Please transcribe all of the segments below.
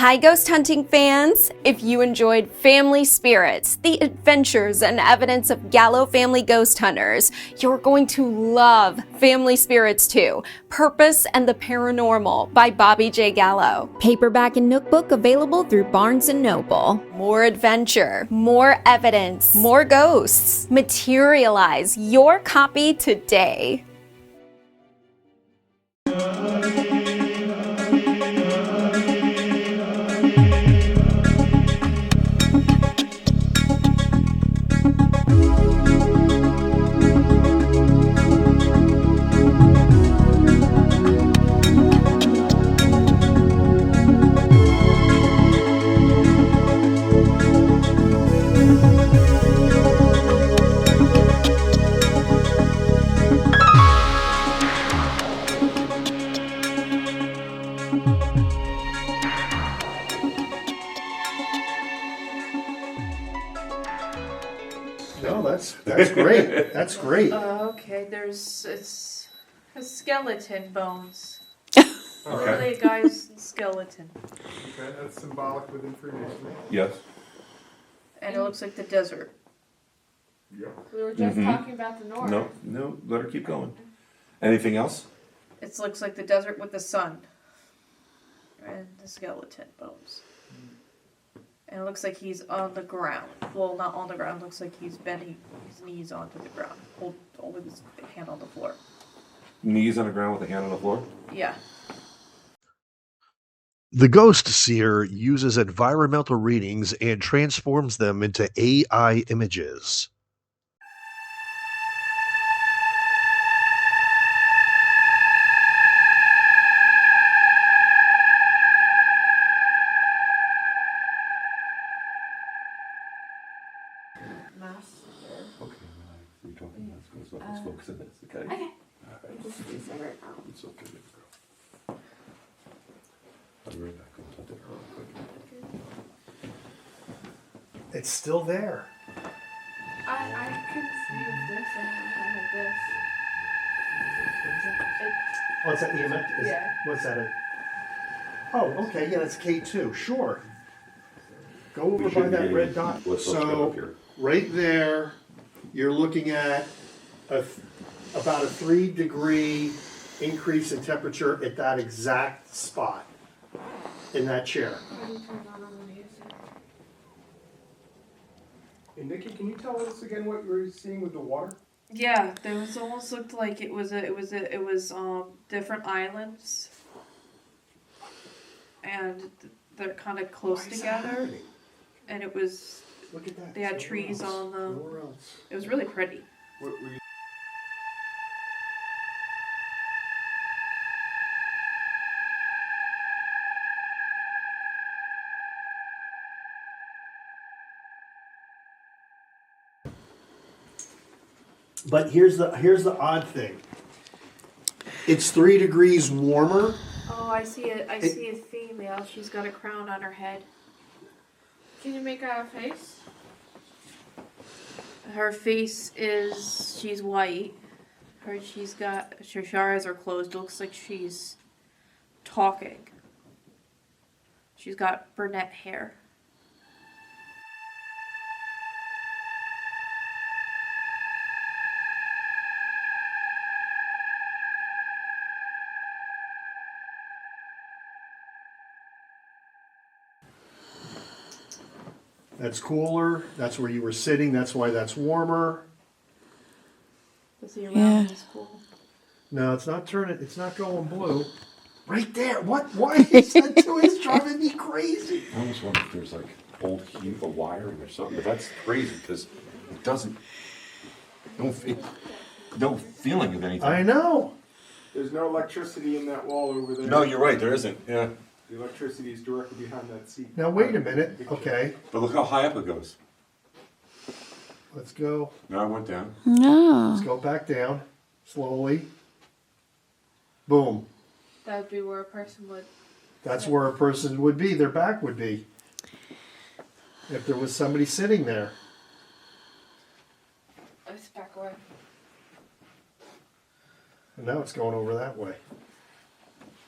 Hi ghost hunting fans! If you enjoyed Family Spirits, the adventures and evidence of Gallo family ghost hunters, you're going to love Family Spirits 2, Purpose and the Paranormal by Bobby J. Gallo. Paperback and Nookbook available through Barnes & Noble. More adventure, more evidence, more ghosts. Materialize your copy today. No, that's great. That's great. Okay, it's a skeleton bones. Okay. Literally a guy's skeleton. Okay, that's symbolic with information. Yes. And it looks like the desert. Yeah. We were just talking about the north. No, let her keep going. Anything else? It looks like the desert with the sun. And the skeleton bones. And it looks like he's on the ground. Well, not on the ground. Looks like he's bending his knees onto the ground. Holding his hand on the floor. Knees on the ground with a hand on the floor? Yeah. The Ghost Seer uses environmental readings and transforms them into AI images. Okay, you're talking let's focus on this, okay? Okay. Alright. Just do separate now. It's okay, girl. I'll be right back. I'll talk to her real quick. It's still there. I can see with this and like this. Oh, is that EMF? Yeah. What's that? Oh, okay. Yeah, that's K2. Sure. Go over by shouldn't that be red getting- dot. let's go up So, here. right there, you're looking at about a 3-degree increase in temperature at that exact spot in that chair. Hey, Nikki, can you tell us again what you were seeing with the water? Yeah, there was almost looked like it was different islands. And they're kind of close Why is that together. happening? And it was, Look at that. they had It's trees nowhere else. on them. Nowhere else. It was really pretty. What were you? But here's the odd thing. It's 3 degrees warmer. Oh, I see a female. She's got a crown on her head. Can you make a face? Her face is, she's white. Her eyes are closed. It looks like she's talking. She's got brunette hair. That's cooler. That's where you were sitting. That's why that's warmer. Is he around in school? No, it's not turning. It's not going blue. Right there. What? Why is that doing? It's driving me crazy. I almost wonder if there's like old heat or wiring or something, but that's crazy because it doesn't. No feeling of anything. I know. There's no electricity in that wall over there. No, you're right. There isn't. Yeah. The electricity is directly behind that seat. Now wait a minute. Okay, But look how high up it goes. let's go. Now I went down. Let's go back down slowly. Boom. That would be where a person would. That's where a person would be. Their back would be. If there was somebody sitting there. Let's back away. And now it's going over that way.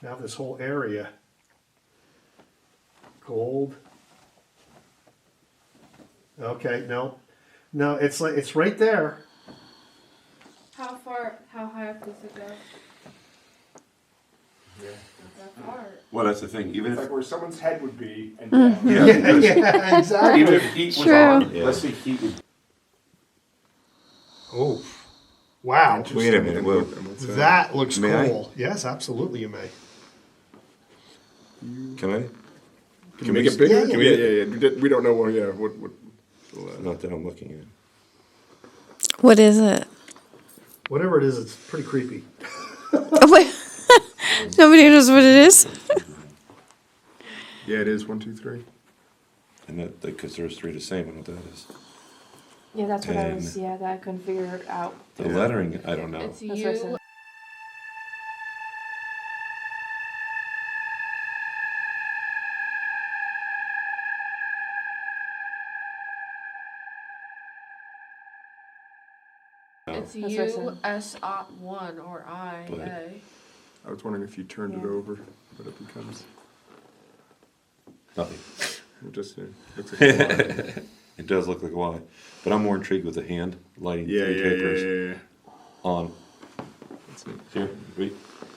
Now this whole area. Gold. Okay, no. No, it's like it's right there. How high up does it go? Yeah. Not that far. Well, that's the thing. Even It's if like where someone's head would be, and down. yeah, Yeah, because yeah, exactly. even if heat was True. on, Yeah. let's say heat would. Oh, wow. Wait a minute. Well, That looks May I? cool. Yes, absolutely, you may. can I? Can we make it bigger? Yeah, Can we, we don't know what. Yeah, what. Not that I'm looking at. What is it? Whatever it is, it's pretty creepy. Wait. Nobody knows what it is. Yeah, it is 1, 2, 3. And that because there's three the same. I know what that is. Yeah, that's what I And- was. Yeah, that I couldn't figure it out. The lettering, I don't know. It's That's what I you. said. It's That's what I U said. S one or I But- A. I was wondering if you turned it Yeah. over, but it becomes. Nothing. It just looks like a line. It does look like a Y, but I'm more intrigued with the hand lighting Yeah, three yeah, papers yeah. on. That's neat. Here, wait,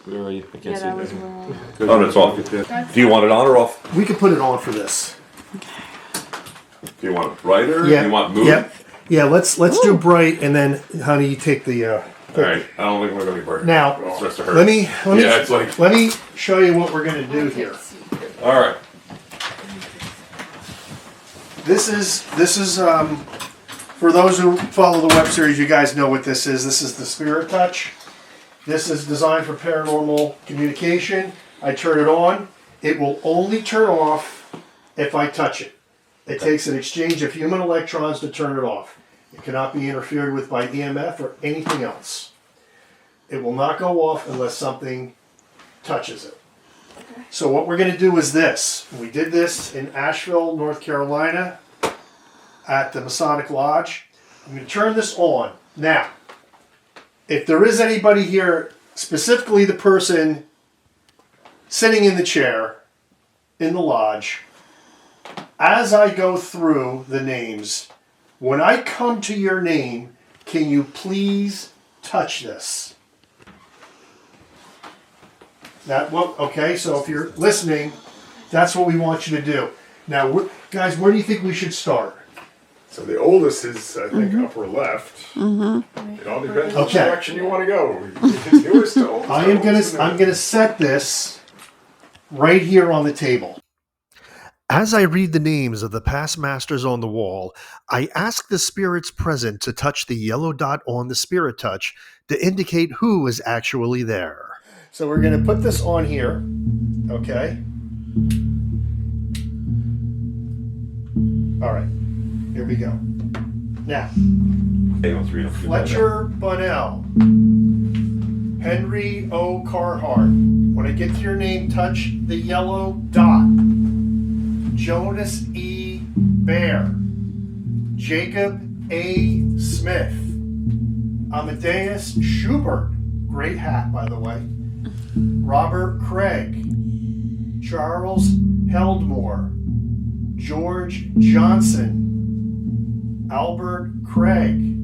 where are you? I can't Yeah, see that it. was wrong. Good. Oh, that's off. Do you want it on or off? We could put it on for this. Do you want it brighter? Yeah. Do you want mood? Yep. Yeah, let's do bright, and then, honey, you take the. All right. I don't think we're gonna be bright. Now, It starts to hurt. let me Yeah, it's like. let me show you what we're gonna do here. All right. This is for those who follow the web series, you guys know what this is. This is the Spirit Touch. This is designed for paranormal communication. I turn it on. It will only turn off if I touch it. It takes an exchange of human electrons to turn it off. It cannot be interfered with by EMF or anything else. It will not go off unless something touches it. So what we're going to do is this. We did this in Asheville, North Carolina at the Masonic Lodge. I'm going to turn this on. Now, if there is anybody here, specifically the person sitting in the chair in the lodge, as I go through the names, when I come to your name, can you please touch this? Okay, so if you're listening, that's what we want you to do. Now, guys, where do you think we should start? So the oldest is, I think, upper left. It all depends which Okay. direction you want to go. Newest to oldest. I'm gonna set this right here on the table. As I read the names of the past masters on the wall, I ask the spirits present to touch the yellow dot on the Spirit Touch to indicate who is actually there. So we're going to put this on here, okay? All right, here we go. Now, Hey, let's read them. Fletcher Bunnell, Henry O. Carhart. When I get to your name, touch the yellow dot. Jonas E. Bear, Jacob A. Smith, Amadeus Schubert, great hat by the way, Robert Craig, Charles Heldmore, George Johnson, Albert Craig,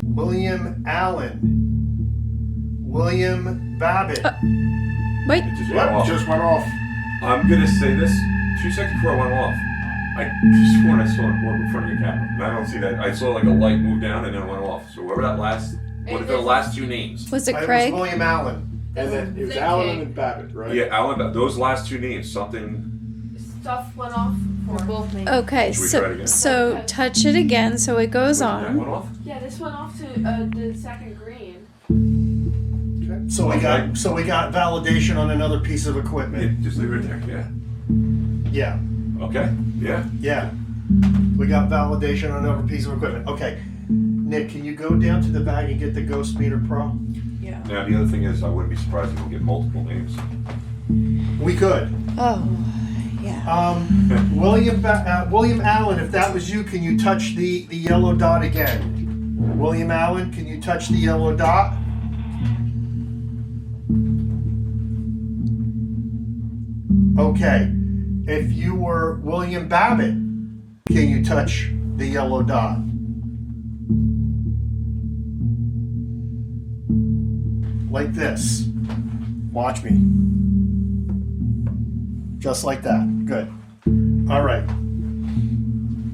William Allen, William Babbitt. Wait. It just went Yep, off. just went off. I'm gonna say this 2 seconds before I went off. I just sworn I saw an orb in front of your camera. And I don't see that. I saw like a light move down and then it went off. So whoever that last, what are the last two names? Was it It Craig? was William Allen. And then it was Allen and then Babbitt, right? Yeah, Alan, those last two names, something. Stuff went off for both names. Okay, Should we try it again? so touch it again so it goes That on. went off? Yeah, this went off to the second green. So we got validation on another piece of Yeah, equipment. just leave it there. Yeah. Yeah. Okay. Yeah. Yeah, we got validation on another piece of equipment. Okay, Nick, can you go down to the bag and get the Ghost Meter Pro? Yeah. Now the other thing is, I wouldn't be surprised if we get multiple names. We could. Oh, yeah. William Allen, if that was you, can you touch the yellow dot again? William Allen, can you touch the yellow dot? Okay. if you were William Babbitt, can you touch the yellow dot? Like this. Watch me. Just like that. Good. All right.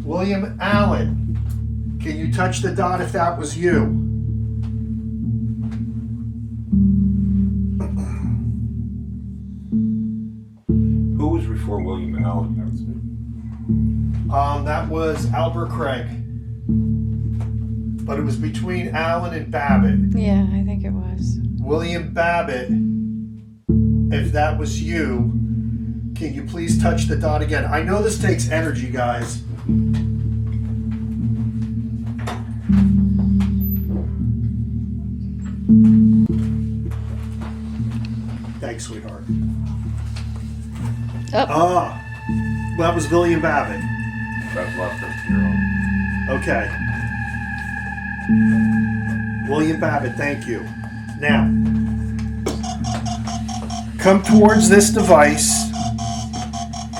William Allen, can you touch the dot if that was you? Who was before William Allen? That was me. That was Albert Craig. But it was between Allen and Babbitt. Yeah, I think it was. William Babbitt, if that was you, can you please touch the dot again? I know this takes energy, guys. Thanks, sweetheart. Oh. Well, that was William Babbitt. That was last first year on. Okay. William Babbitt, thank you. Now, come towards this device,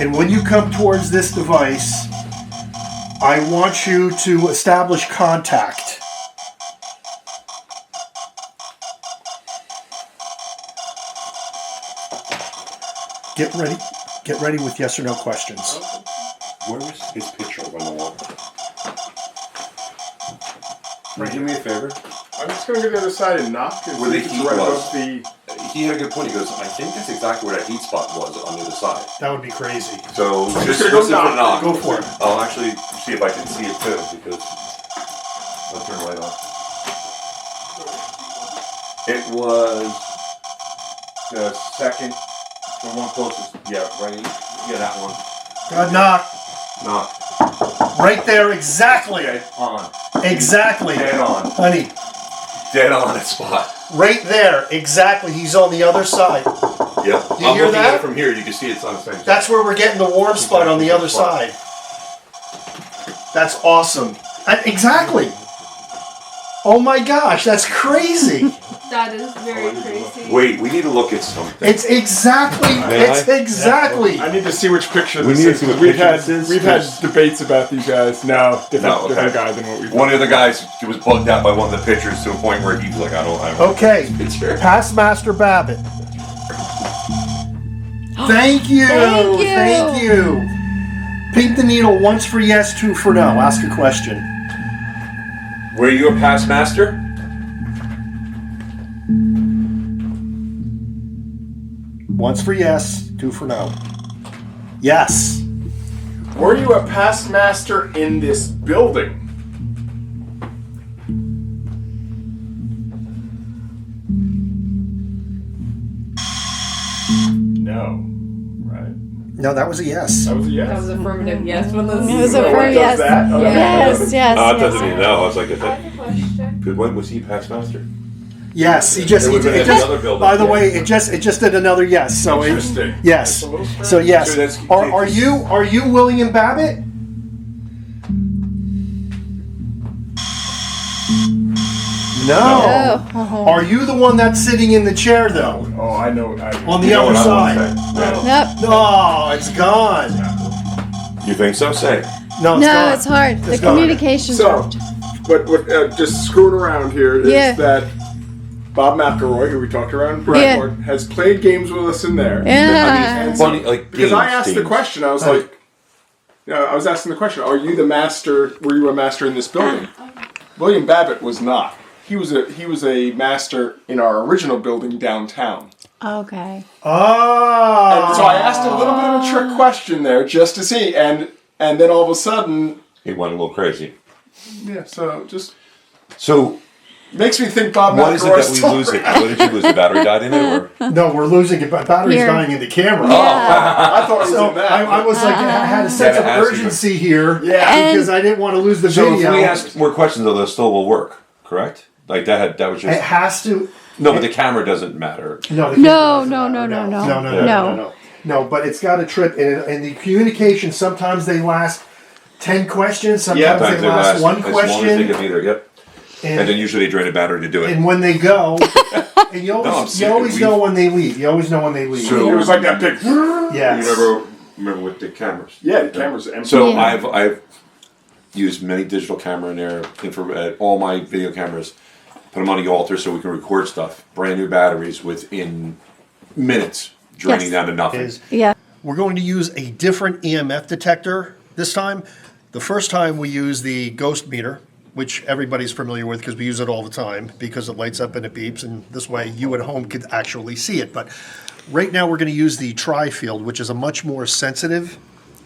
and when you come towards this device, I want you to establish contact. Get ready with yes or no questions. Where was his picture on the wall? Can you do me a favor? I'm just going to go to the other side and knock. Where the It's heat right was. above the. He had a good point. He goes, I think that's exactly where that heat spot was on the other side. That would be crazy. So just gonna go listen for the knock. Go for it. I'll actually see if I can see it too, because I'll turn the light on. It was the second, the one closest. Yeah, right. Yeah, that one. Good knock. Knock. Right there, exactly. Dead on. Exactly. Dead on. Honey, Dead on its spot. right there, exactly. He's on the other side. Yep. You I'm hear looking that? at it from here. You can see it's on the same side. That's where we're getting the warm spot on the other side. That's awesome. Exactly. Oh my gosh, that's crazy. That is very crazy. Wait, we need to look at something. It's exactly. May It's I? exactly. I need to see which picture We this need to is. see what We've picture had this is, we've had because- debates about these guys. No, different guy than what we've. One of the guys was bugged out by one of the pictures to a point where he was like, I don't. Okay. Picture. Past Master Babbitt. Thank you. Thank you. Thank you. Paint the needle once for yes, two for no. Ask a question. Were you a past master? Once for yes, two for no. Yes. Were you a past master in this building? No. Right. No, that was a yes. That was a yes. That was affirmative yes. When those It was a What firm does yes. that? Okay. Yes, yes. Oh, it yes. doesn't even know. I was like, I have a question. good one. Was he past master? Yes, he just. It was in it just another building. by the way, it just did another yes. So it, Interesting. yes. That's a little strange. So yes. So that's- Are you William Babbitt? No. Oh, oh. Are you the one that's sitting in the chair though? Oh, I know. On the You know other what I side. want to say? Nope. No, it's gone. You think so? Say. No, it's No, gone. it's hard. The It's gone. communication's So, hard. what just screwing around here is Yeah. that Bob McElroy, who we talked around, Yeah. has played games with us in there. Yeah. And so- Funny, like because I games, asked the games. question, I was Right. like, I was asking the question: are you the master? Were you a master in this building? William Babbitt was not. He was a master in our original building downtown. Okay. Oh. And so I asked a little bit of a trick question there just to see, and then all of a sudden, He went a little crazy. yeah. So just So, makes me think Bob what is it McElroy's that we still lose it? around. What did you lose? The battery died in it, or? No, we're losing it. Battery's Here. dying in the camera. Yeah. I thought it was So in that. I was like, I had a sense of Yeah, ask you. urgency here. Yeah. Because I didn't want to lose the So video. if we ask more questions, though, that still will work, correct? Like that was It just has to. no, but the camera doesn't matter. No, the No, camera doesn't no, matter. no, no, no, no. no, no, no. No, but it's got a trip, and the communication sometimes they last 10 questions, sometimes Sometimes they last one as long as they question, can be there. Yep. And then usually they drain a battery to do it. and when they go, and you I'm always, you serious. always know when they leave. You always know when they leave. So- It was like that big. Yes. You remember remember with the cameras. Yeah, the cameras are empty. So Yeah. I've used many digital camera in there, infrared, all my video cameras, put them on the altar so we can record stuff. Brand new batteries within minutes, draining Yes. down to nothing. Yeah. We're going to use a different EMF detector this time. The first time we used the ghost meter, which everybody's familiar with because we use it all the time because it lights up and it beeps, and this way you at home could actually see it. But right now we're going to use the tri-field, which is a much more sensitive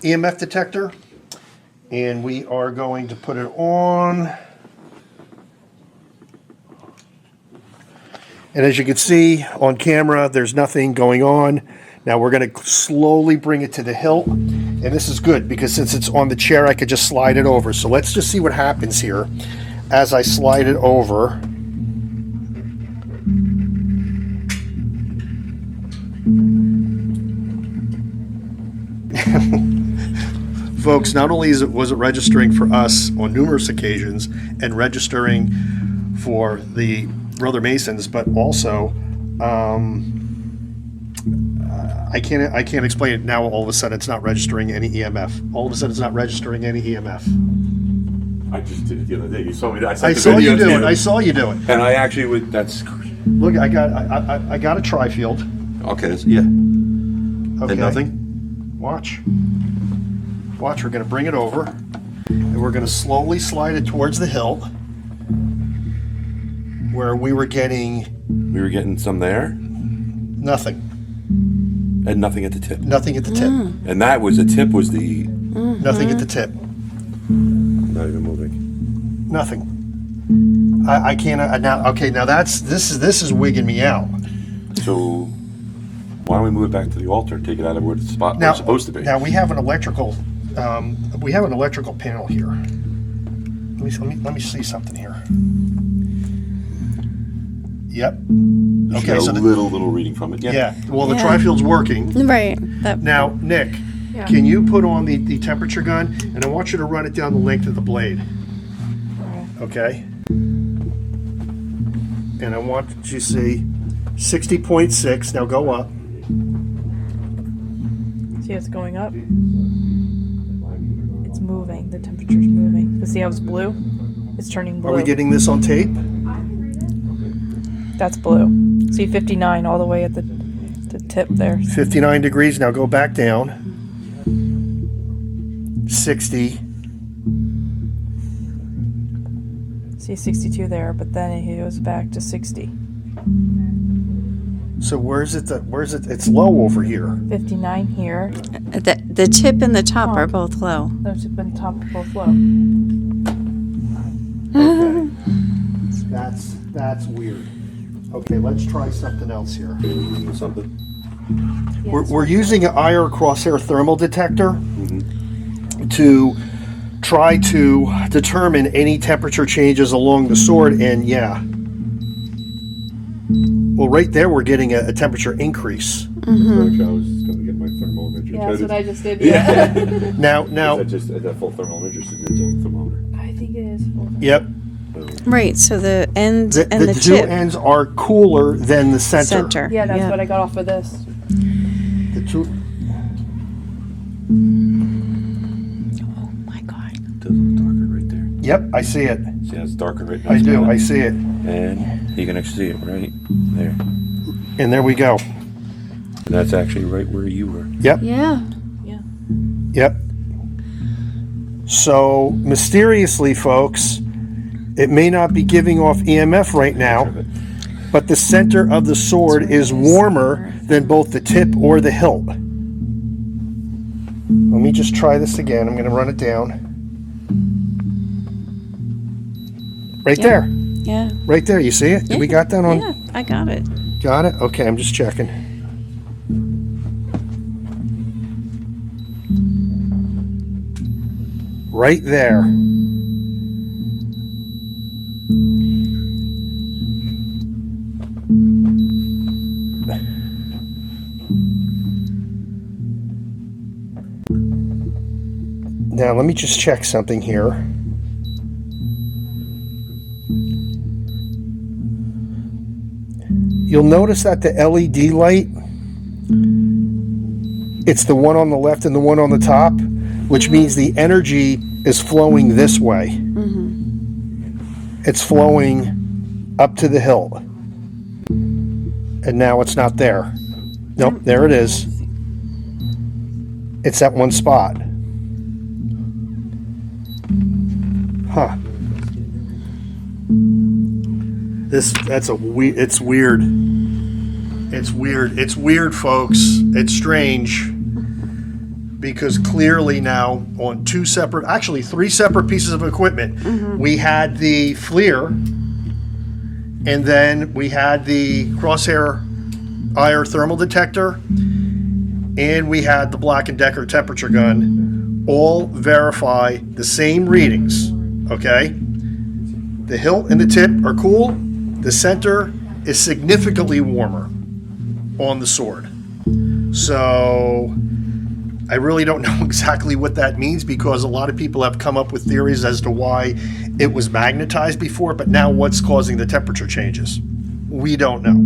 EMF detector. And we are going to put it on. And as you can see on camera, there's nothing going on. Now we're going to slowly bring it to the hilt. And this is good because since it's on the chair, I could just slide it over. So let's just see what happens here as I slide it over. Folks, not only was it registering for us on numerous occasions and registering for the Brother Masons, but also I can't explain it now. All of a sudden, it's not registering any EMF. All of a sudden, it's not registering any EMF. I just did it the other day. You saw me. I I saw you do it. I saw you do it. And I actually would. That's Look, I got a tri-field. okay. Yeah. Okay. And nothing. Watch. Watch. We're going to bring it over, and we're going to slowly slide it towards the hilt, where we were getting We were getting some there, nothing. and nothing at the tip. Nothing at the tip. And that was the tip. Was the Nothing at the tip. not even moving. Nothing. I can't now. Okay, now this is wigging me out. So why don't we move it back to the altar and take it out of where the spot where it's supposed to be? Now we have an electrical. We have an electrical panel here. Let me see something here. Yep. You should Okay, get so a the, little reading from it. yeah. Well, the Yeah. tri-field's working. Right. That. Now, Nick, Yeah. can you put on the temperature gun, and I want you to run it down the length of the blade. Okay. And I want you to see 60.6. Now go up. See, it's going up. It's moving. The temperature's moving. See how it's blue? It's turning blue. Are we getting this on tape? That's blue. See 59 all the way at the tip there. 59 degrees. Now go back down. 60. See 62 there, but then it goes back to 60. So where's it? It's low over here. 59 here. The tip and the top are both low. The tip and top are both low. Okay. That's weird. Okay, let's try something else here. Something. We're using an IR crosshair thermal detector to try to determine any temperature changes along the sword, and yeah. Well, right there we're getting a temperature increase. I was just going to get my thermometer. Yeah, that's what I just did. Yeah. Now, Is that just at that full thermometer? Just a digital thermometer. I think it is full. yep. Right. So the end The and the, two tip ends are cooler than the center. center. Yeah, that's what I got off of this. The two. Oh my God. It does look darker right there. Yep, I see it. See how it's darker right now? I do. I see it. And you can actually see it right there. And there we go. And that's actually right where you were. Yep. Yeah. Yep. So mysteriously, folks, it may not be giving off EMF right now, but the center of the sword is warmer than both the tip or the hilt. Let me just try this again. I'm going to run it down. Right there. Yeah. Right there. You see it? Yeah. We got that on. Yeah. I got it. Got it? Okay, I'm just checking. Right there. Now, let me just check something here. You'll notice that the LED light It's the one on the left and the one on the top, which means the energy is flowing this way. It's flowing up to the hilt. And now it's not there. Nope, there it is. It's that one spot. Huh. It's weird. It's weird. It's weird, folks. It's strange. Because clearly now on three separate pieces of equipment, we had the FLIR, and then we had the crosshair IR thermal detector, and we had the Black & Decker temperature gun, all verify the same readings, okay? The hilt and the tip are cool. The center is significantly warmer on the sword. So I really don't know exactly what that means, because a lot of people have come up with theories as to why it was magnetized before, but now what's causing the temperature changes? We don't know.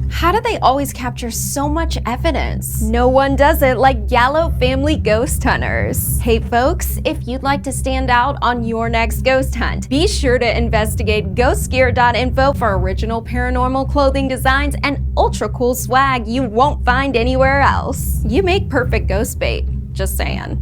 How do they always capture so much evidence? No one does it like Gallo family ghost hunters. Hey folks, if you'd like to stand out on your next ghost hunt, be sure to investigate ghostgear.info for original paranormal clothing designs and ultra cool swag you won't find anywhere else. You make perfect ghost bait, just saying.